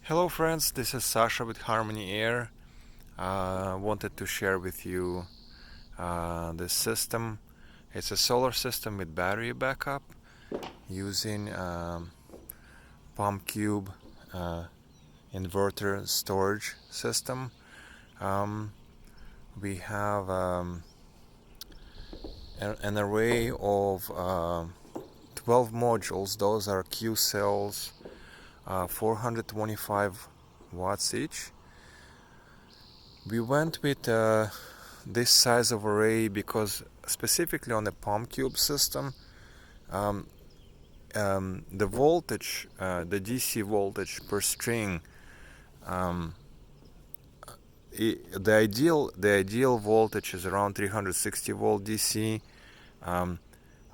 Hello friends, this is Sasha with Harmony Air. Wanted to share with you this system. It's a solar system with battery backup using POMCube inverter storage system. Um, we have an array of 12 modules. Those are Q cells, 425 watts each. We went with this size of array because specifically on the POMCube system, the voltage, the DC voltage per string, the ideal voltage is around 360 volt DC.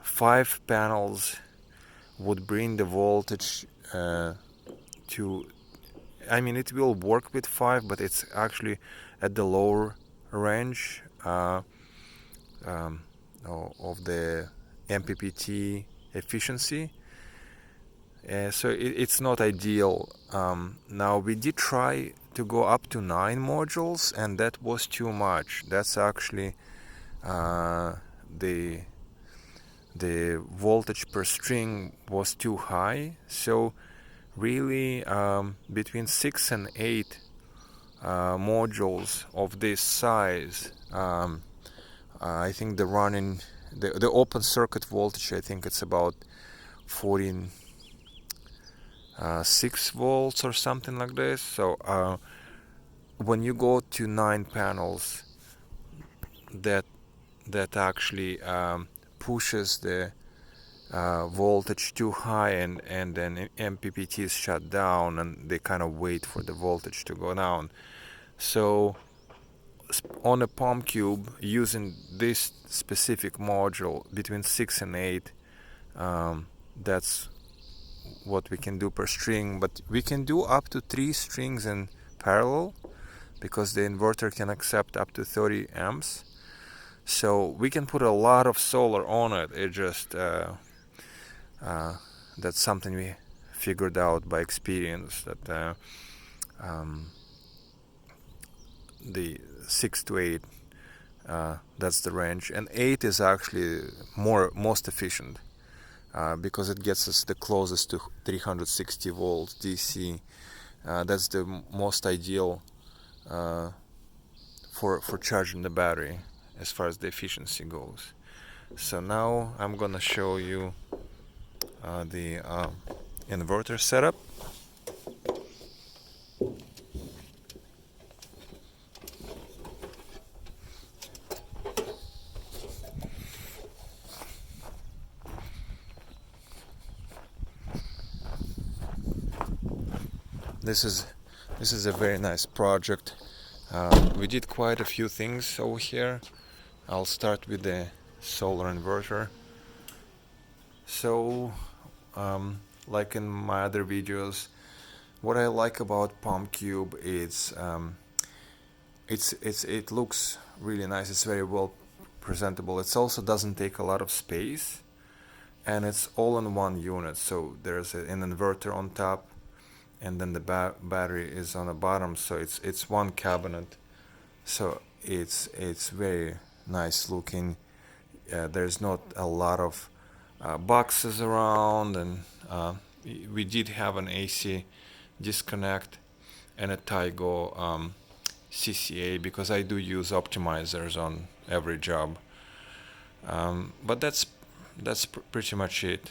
5 panels would bring the voltage to, it will work with 5, but it's actually at the lower range of the MPPT efficiency. So it's not ideal. Now we did try to go up to 9 modules, and that was too much. That's actually the voltage per string was too high. So really between 6 and 8 modules of this size, I think the open circuit voltage, I think it's about 46 volts or something like this. So when you go to 9 panels, that actually pushes the voltage too high, and then MPPT is shut down, and they kind of wait for the voltage to go down. So on a POMCube, using this specific module between 6 and 8, that's what we can do per string. But we can do up to 3 strings in parallel because the inverter can accept up to 30 amps. So we can put a lot of solar on it. It just that's something we figured out by experience, that the 6 to 8, that's the range, and 8 is actually most efficient because it gets us the closest to 360 volts DC. That's the most ideal for charging the battery as far as the efficiency goes. So now I'm gonna show you the inverter setup. This is a very nice project. We did quite a few things over here. I'll start with the solar inverter. So like in my other videos, what I like about POMCube is it looks really nice. It's very well presentable. It also doesn't take a lot of space, and it's all in one unit. So there's an inverter on top, and then the battery is on the bottom. So it's one cabinet. So it's very nice looking. There's not a lot of boxes around, and we did have an AC disconnect and a Tygo CCA because I do use optimizers on every job. But that's pretty much it.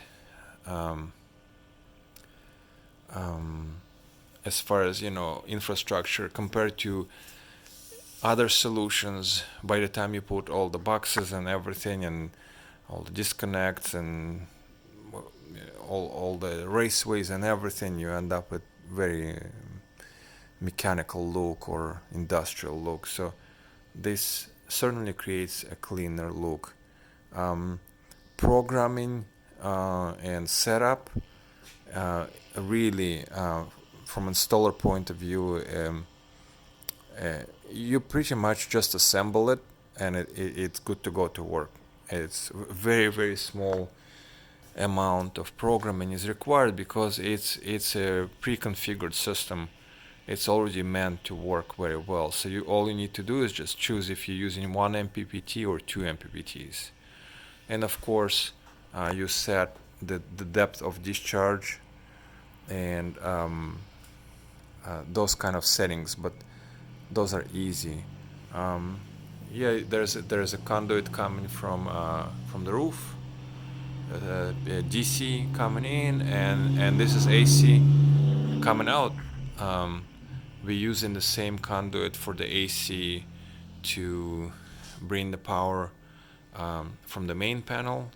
As far as infrastructure compared to other solutions, by the time you put all the boxes and everything and all the disconnects and all the raceways and everything, you end up with very mechanical look or industrial look. So this certainly creates a cleaner look. Programming and setup, really from installer point of view, you pretty much just assemble it, and it's good to go to work. It's very small amount of programming is required because it's a pre-configured system. it's already meant to work very well. So all you need to do is just choose if you're using 1 MPPT or 2 MPPTs. And of course, you set the depth of discharge and those kind of settings, but those are easy. Yeah, there's a conduit coming from the roof, DC coming in, and this is AC coming out. We're using the same conduit for the AC to bring the power from the main panel,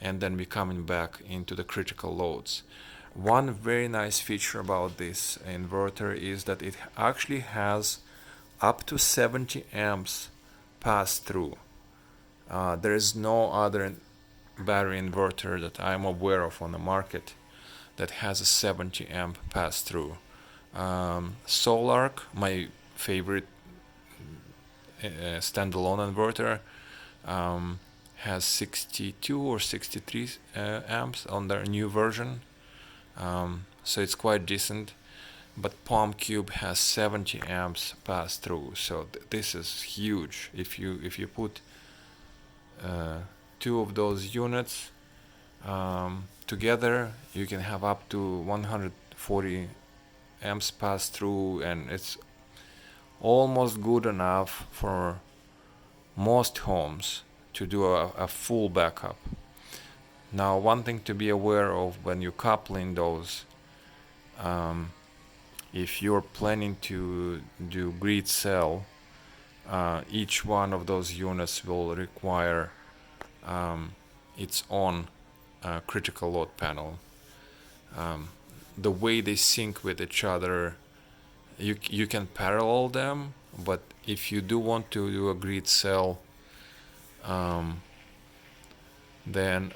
and then we're coming back into the critical loads. One very nice feature about this inverter is that it actually has up to 70 amps pass through. There is no other battery inverter that I'm aware of on the market that has a 70 amp pass through. Solarc, my favorite standalone inverter, has 62 or 63 amps on their new version, so it's quite decent. But POMCube has 70 amps pass through, so this is huge. If you put two of those units together, you can have up to 140 amps pass through, and it's almost good enough for most homes to do a full backup. Now, one thing to be aware of when you're coupling those, if you're planning to do grid cell, each one of those units will require its own critical load panel. The way they sync with each other, you can parallel them, but if you do want to do a grid cell, then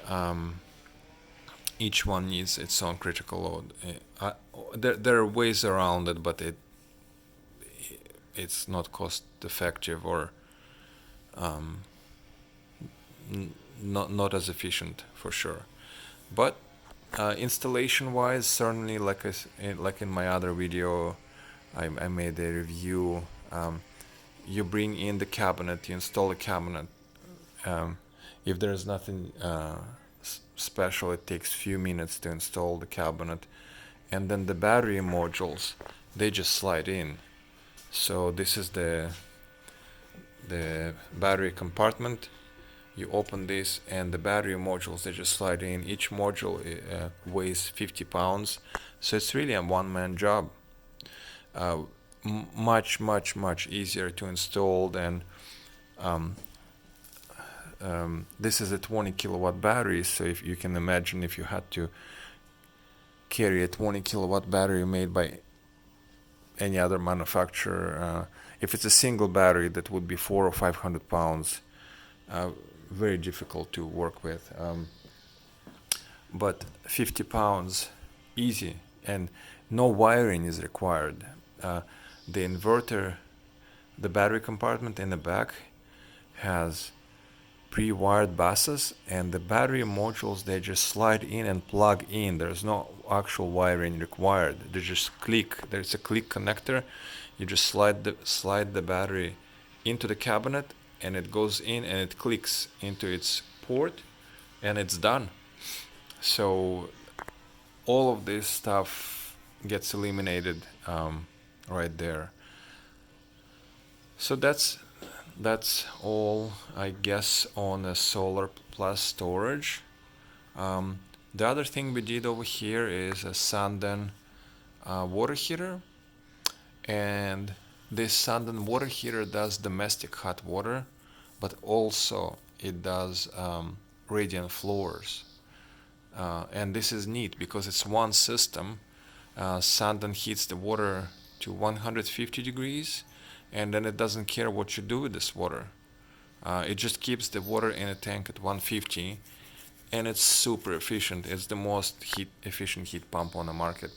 each one needs its own critical load. There are ways around it, but it's not cost effective or not as efficient for sure. But installation wise, certainly, like in my other video, I made a review. You bring in the cabinet, you install the cabinet. If there's nothing special, it takes few minutes to install the cabinet, and then the battery modules, they just slide in. So this is the battery compartment. You open this, and the battery modules, they just slide in. Each module weighs 50 pounds, so it's really a one-man job. Much easier to install than this is a 20 kilowatt battery, so if you can imagine if you had to carry a 20 kilowatt battery made by any other manufacturer, if it's a single battery, that would be 400 or 500 pounds. Very difficult to work with. But 50 pounds, easy, and no wiring is required. The inverter, the battery compartment in the back has pre-wired buses, and the battery modules, they just slide in and plug in. There's no actual wiring required. They just click. There's a click connector. You just slide the battery into the cabinet, and it goes in and it clicks into its port, and it's done. So all of this stuff gets eliminated right there. So that's all, I guess, on a solar plus storage. The other thing we did over here is a Sanden water heater, and this Sanden water heater does domestic hot water, but also it does radiant floors. And this is neat because it's one system. Sanden heats the water to 150 degrees, and then it doesn't care what you do with this water. It just keeps the water in a tank at 150, and it's super efficient. It's the most efficient heat pump on the market.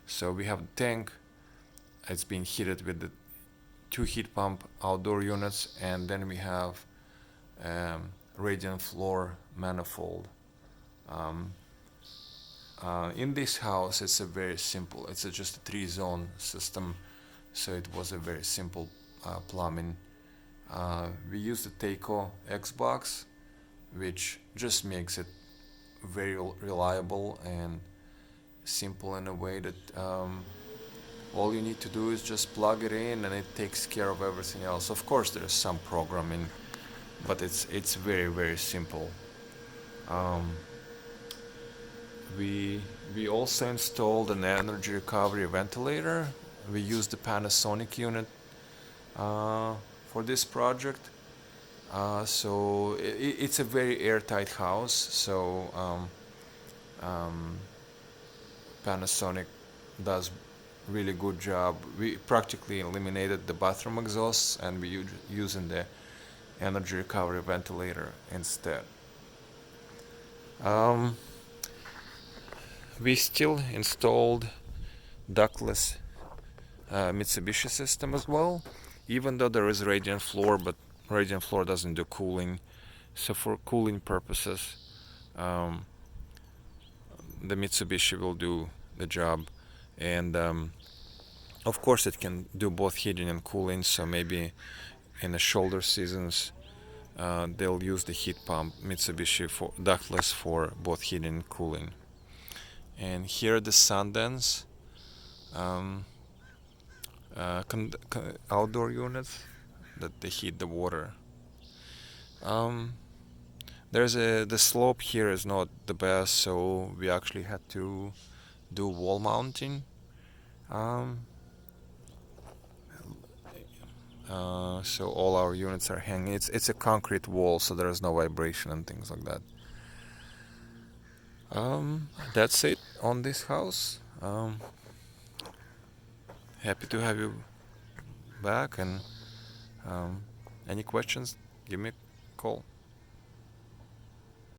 So we have the tank, it's being heated with the 2 heat pump outdoor units, and then we have radiant floor manifold. In this house, it's a very simple, it's just a 3-zone system. so it was a very simple plumbing. We used the Takeo Xbox, which just makes it very reliable and simple in a way that all you need to do is just plug it in and it takes care of everything else. Of course, there is some programming, but it's very simple. Um, we also installed an energy recovery ventilator. We used the Panasonic unit uh, for this project. So it's a very airtight house. So um, Panasonic does really good job. We practically eliminated the bathroom exhausts and we using the energy recovery ventilator instead. Um, we still installed ductless Mitsubishi system as well, even though there is radiant floor, but radiant floor doesn't do cooling. So for cooling purposes, um, the Mitsubishi will do the job, and of course it can do both heating and cooling. So maybe in the shoulder seasons, they'll use the heat pump Mitsubishi for ductless for both heating and cooling. And here are the Sundance um, outdoor units that they heat the water. Um, the slope here is not the best, so we actually had to do wall mounting. Um, so all our units are hanging. It's a concrete wall, so there is no vibration and things like that. That's it on this house. Happy to have you back, and any questions, give me a call.